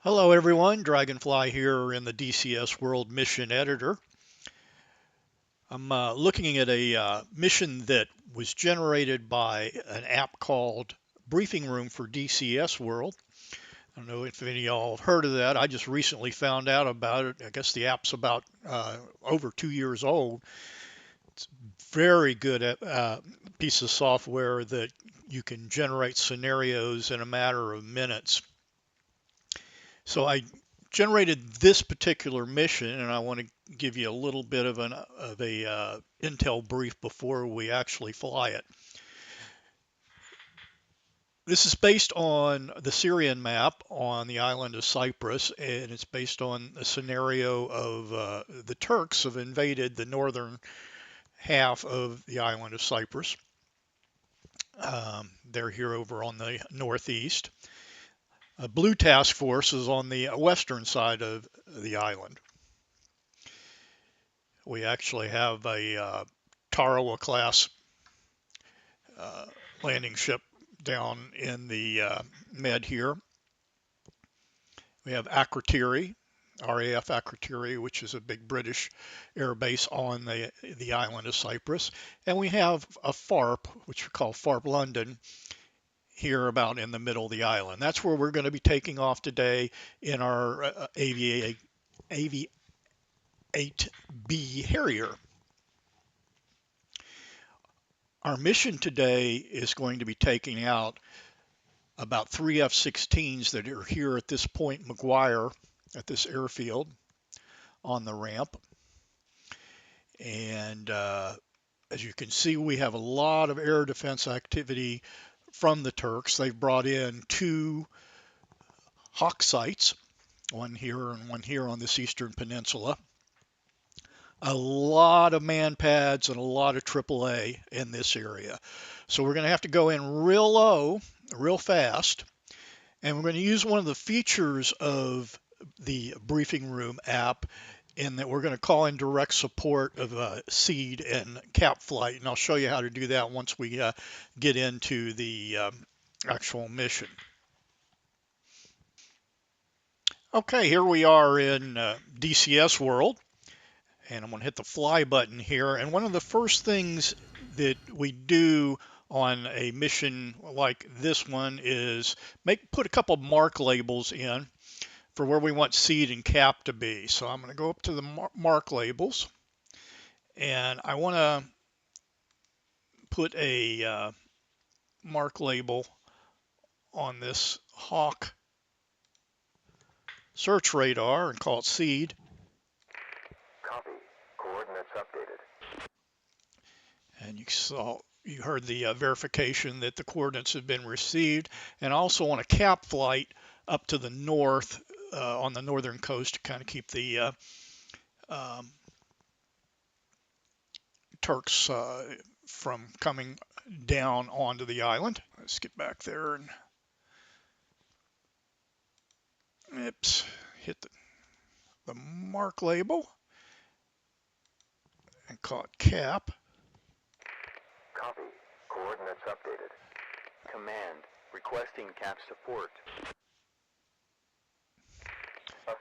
Hello everyone, Dragonfly here in the DCS World Mission Editor. I'm looking at a mission that was generated by an app called Briefing Room for DCS World. I don't know if any of y'all have heard of that. I just recently found out about it. I guess the app's about over 2 years old. It's very good piece of software that you can generate scenarios in a matter of minutes. So I generated this particular mission, and I want to give you a little bit of a intel brief before we actually fly it. This is based on the Syrian map on the island of Cyprus, and it's based on a scenario of the Turks have invaded the northern half of the island of Cyprus. They're here over on the northeast. A blue task force is on the western side of the island. We actually have a Tarawa class landing ship down in the Med here. We have Akrotiri, RAF Akrotiri, which is a big British air base on the island of Cyprus. And we have a FARP, which we call FARP London, here about in the middle of the island. That's where we're going to be taking off today in our AV-8B Harrier. Our mission today is going to be taking out about 3 F-16s that are here at this point, McGuire, at this airfield on the ramp. And as you can see, we have a lot of air defense activity from the Turks. They've brought in 2 Hawk sites, one here and one here on this eastern peninsula. A lot of man pads and a lot of AAA in this area. So we're going to have to go in real low, real fast, and we're going to use one of the features of the Briefing Room app in that we're going to call in direct support of seed and cap flight, and I'll show you how to do that once we get into the actual mission. Okay, here we are in DCS world. And I'm going to hit the fly button here. And one of the first things that we do on a mission like this one is put a couple mark labels in for where we want seed and cap to be. So I'm going to go up to the mark labels, and I want to put a mark label on this Hawk search radar and call it seed. Copy. Coordinates updated. And you heard the verification that the coordinates have been received, and also on a cap flight up to the north on the northern coast to kind of keep the Turks from coming down onto the island. Let's get back there and hit the mark label and call it cap. Copy. Coordinates updated. Command. Requesting cap support.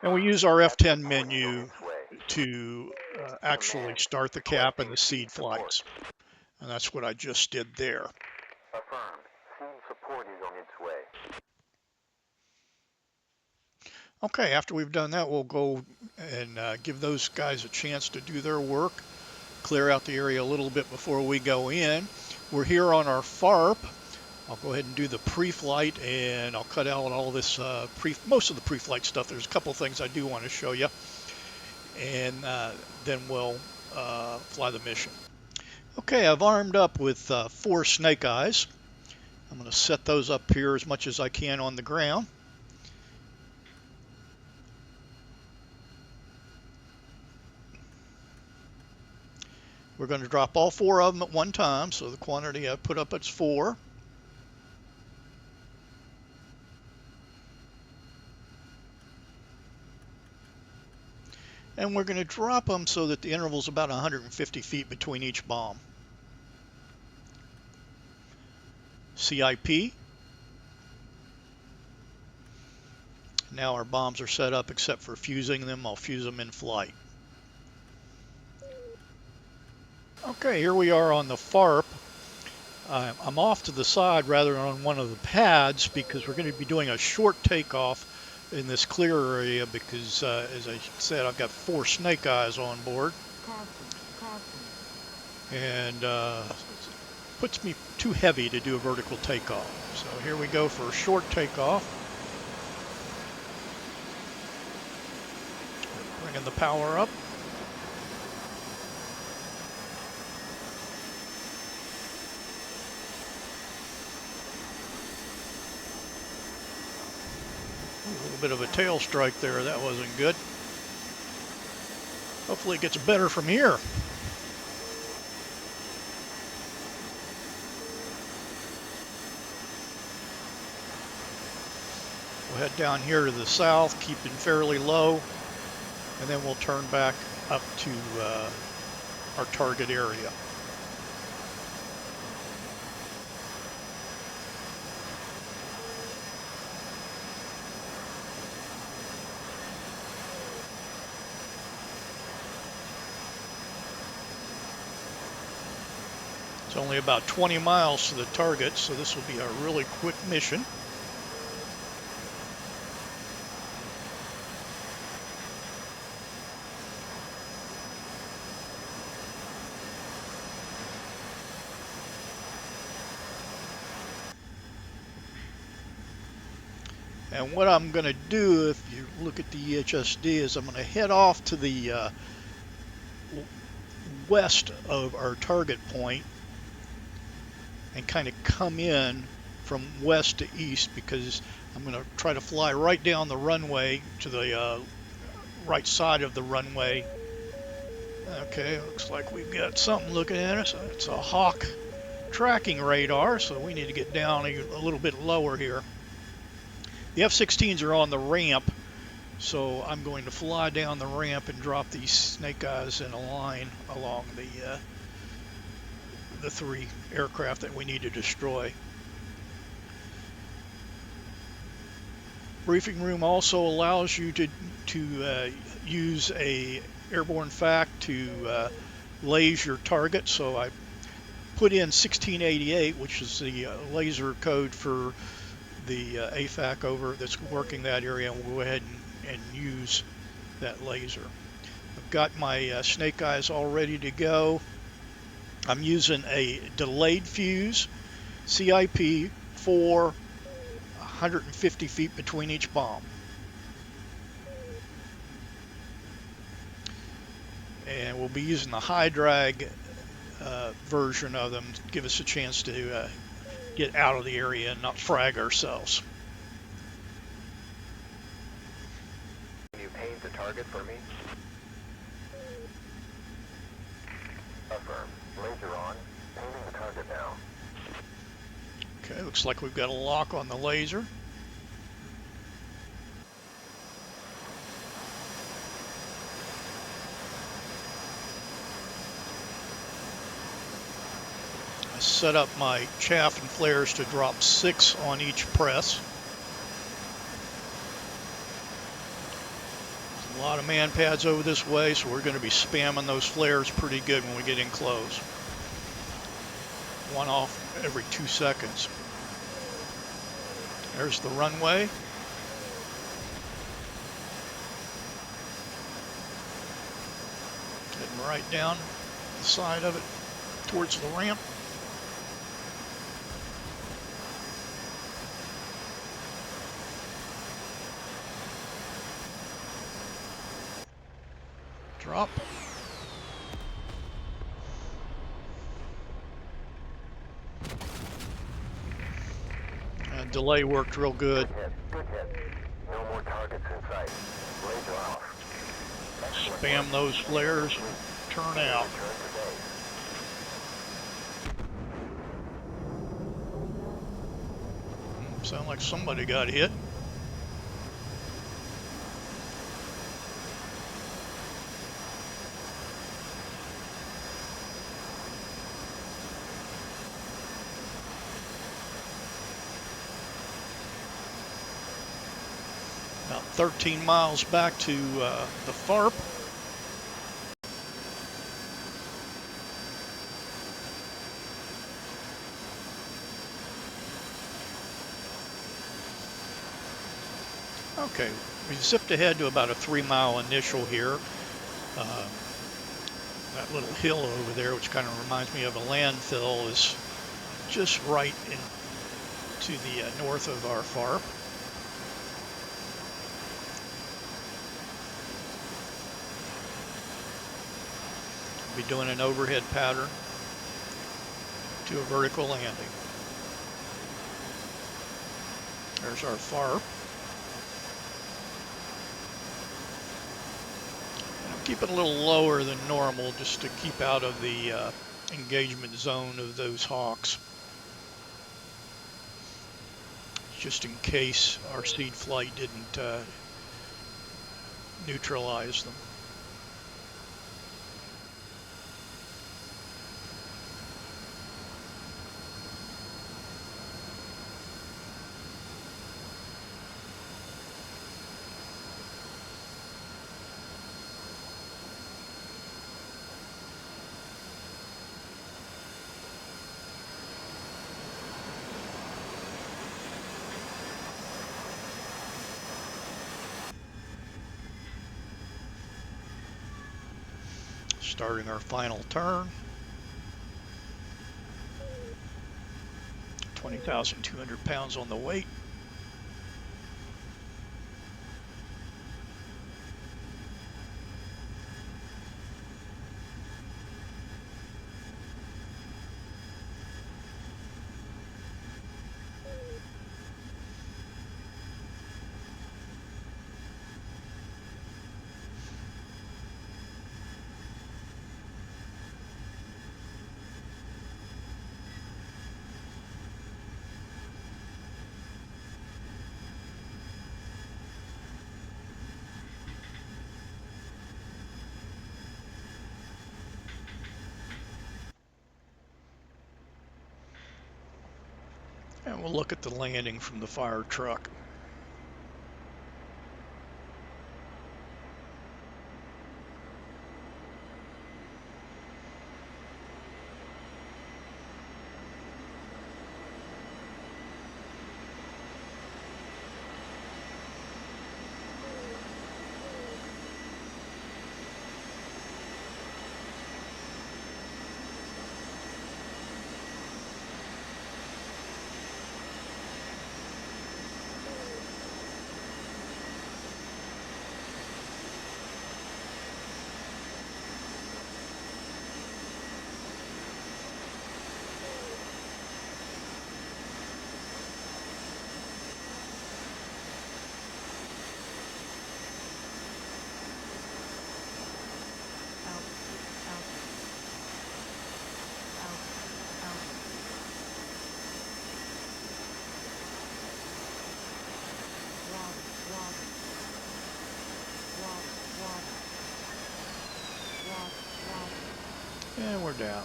And we use our F10 menu to actually start the cap and the seed flights. And that's what I just did there. Affirmed. Seed support is on its way. Okay, after we've done that, we'll go and give those guys a chance to do their work, clear out the area a little bit before we go in. We're here on our FARP. I'll go ahead and do the pre-flight, and I'll cut out all this most of the pre-flight stuff. There's a couple things I do want to show you, and then we'll fly the mission. Okay, I've armed up with 4 snake eyes. I'm going to set those up here as much as I can on the ground. We're going to drop all 4 of them at one time, so the quantity I put up is 4. And we're going to drop them so that the interval is about 150 feet between each bomb. CIP. now our bombs are set up except for fusing them. I'll fuse them in flight. Okay, here we are on the FARP. I'm off to the side rather than on one of the pads because we're going to be doing a short takeoff in this clear area because, as I said, I've got 4 snake eyes on board. And puts me too heavy to do a vertical takeoff. So here we go for a short takeoff. Bringing the power up. A little bit of a tail strike there. That wasn't good. Hopefully it gets better from here. We'll head down here to the south, keeping fairly low, and then we'll turn back up to our target area. It's only about 20 miles to the target, so this will be a really quick mission. And what I'm going to do, if you look at the EHSD, is I'm going to head off to the west of our target point and kind of come in from west to east because I'm going to try to fly right down the runway to the right side of the runway. Okay, looks like we've got something looking at us. It's a Hawk tracking radar, so we need to get down a little bit lower here. The F-16s are on the ramp, so I'm going to fly down the ramp and drop these snake eyes in a line along the 3 aircraft that we need to destroy. Briefing room also allows you to use a airborne fact to laser your target. So I put in 1688, which is the laser code for the AFAC over that's working that area, and we'll go ahead and use that laser. I've got my snake eyes all ready to go. I'm using a delayed fuse, CIP, for 150 feet between each bomb. And we'll be using the high drag version of them to give us a chance to get out of the area and not frag ourselves. Can you paint the target for me? Affirm. Laser on. Painting the target now. Okay, looks like we've got a lock on the laser. I set up my chaff and flares to drop 6 on each press. There's a lot of man pads over this way, so we're going to be spamming those flares pretty good when we get in close. 1 off every 2 seconds. There's the runway. Heading right down the side of it towards the ramp. Drop. Delay worked real good. Good hit. No more targets in sight. Laser off. Spam those flares and turn out. Return to base. Sound like somebody got hit. About about 13 miles back to the FARP. Okay, we zipped ahead to about a 3-mile initial here. That little hill over there, which kind of reminds me of a landfill, is just right to the north of our FARP. We'll be doing an overhead pattern to a vertical landing. There's our FARP. Keep it a little lower than normal just to keep out of the engagement zone of those hawks, just in case our seed flight didn't neutralize them. Starting our final turn. 20,200 pounds on the weight. And we'll look at the landing from the fire truck. And we're down.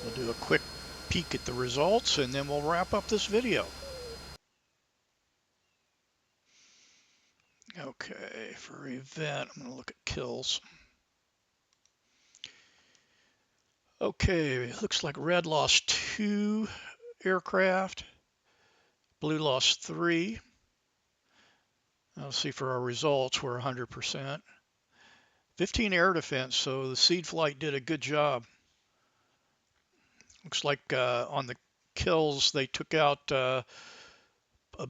We'll do a quick peek at the results and then we'll wrap up this video. Okay, for event, I'm going to look at kills. Okay, looks like red lost 2 aircraft, blue lost 3. I'll see for our results, we're 100%. 15 air defense, so the seed flight did a good job. Looks like on the kills, they took out a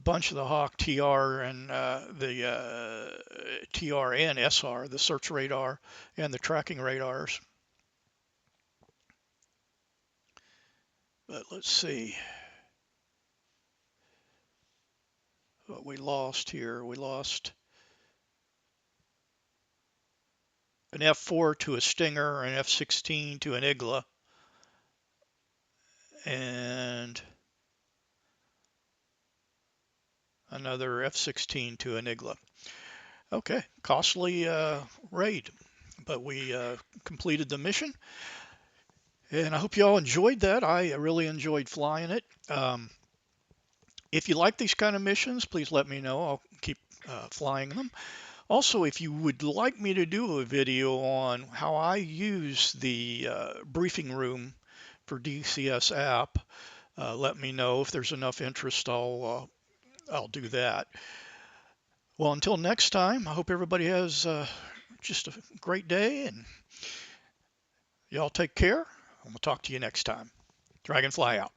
bunch of the Hawk TR and the TR and SR, the search radar and the tracking radars. But let's see what we lost here. We lost an F4 to a Stinger, an F-16 to an Igla, and another F-16 to an Igla. Okay, costly raid. but we completed the mission, and I hope you all enjoyed that. I really enjoyed flying it. If you like these kind of missions, please let me know. I'll keep flying them. Also, if you would like me to do a video on how I use the briefing room for DCS app, let me know. If there's enough interest, I'll do that. Well, until next time, I hope everybody has just a great day, and y'all take care. And we'll talk to you next time. Dragonfly out.